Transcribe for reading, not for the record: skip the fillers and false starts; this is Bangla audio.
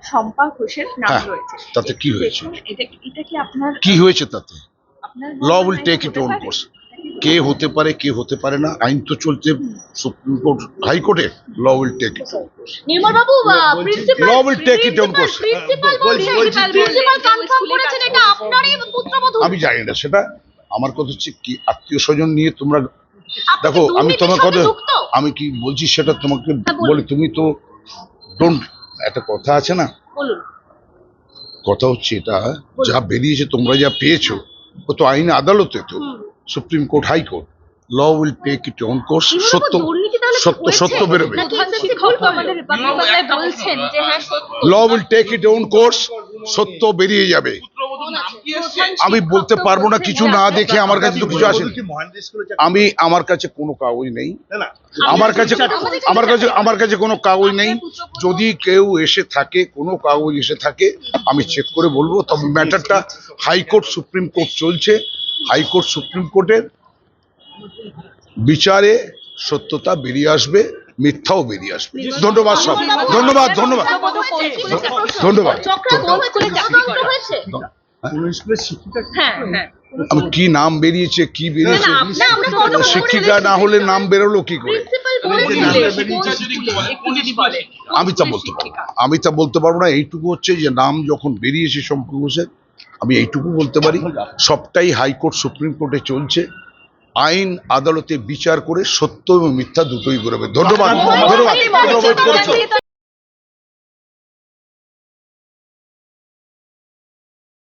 শম্পা ঘোষের নাম হ্যাঁ, রয়েছে। তাতে কি একটু হয়েছে? দেখুন, এটা কি আপনার কি হয়েছে তাতে? আপনার ল মনে উইল হয় টেক হতে ইট ওন পারে? কোর্স। কে হতে পারে কে হতে পারে না, আইন তো চলছে সুপ্রিম কোর্ট হাইকোর্টে। Law will take it on course. Nirmal babu, principal Law will take it on course. Principal বলছেন, প্রিন্সিপাল কনফার্ম করেছেন এটা আপনারই পুত্রবধূ। আমি জানি না সেটা, আমার কথা হচ্ছে কি আত্মীয় স্বজন নিয়ে তোমরা আপনি দেখো, আমি দুর্নীতির তোমার সাথে কথা যুক্ত? আমি কি বলছি সেটা তোমাকে হ্যাঁ, বলুন। বলি, তুমি তো ডোন্ট, একটা কথা আছে না, বলুন। কথা হচ্ছে এটা যা বেরিয়েছে তোমরা যা পেয়েছো ও তো আইন আদালতে, তো supreme court high court. Law will take it on course. সত্য দুর্নীতি তাহলে কি সত্য হয়েছে? সত্য বেরোবে। প্রধান শিক্ষক আমাদের রিপাবলিক বাংলায় বলছেন যে হ্যাঁ সত্যি। Law will take it on course. সত্য বেরিয়ে যাবে। আমি বলতে পারবো না কিছু না দেখে, আমার কাছে তো কিছু আসেনি। আমার কাছে কোনো কাগজ নেই, আমার কাছে কোনো কাগজ নেই। যদি কেউ এসে থাকে, কোনো কাগজ এসে থাকে, আমি চেক করে বলবো। তবে ম্যাটারটা হাইকোর্ট সুপ্রিম কোর্ট চলছে, হাইকোর্ট সুপ্রিম কোর্টের বিচারে সত্যতা বেরিয়ে আসবে, মিথ্যাও বেরিয়ে আসবে। ধন্যবাদ সব, ধন্যবাদ ধন্যবাদ ধন্যবাদ। হ্যাঁ হ্যাঁ আমি কি নাম বেরিয়েছে কি বেরিয়েছে, শিক্ষিকা না হলে নাম বেরোলো কি করে? আমি তা বলতে পারবো না। এইটুকু হচ্ছে যে নাম যখন বেরিয়েছে শম্পা ঘোষের, আমি এইটুকু বলতে পারি সবটাই হাইকোর্ট সুপ্রিম কোর্টে চলছে। আইন আদালতে বিচার করে সত্য এবং মিথ্যা দুটোই বেরোবে। ধন্যবাদ ধন্যবাদ।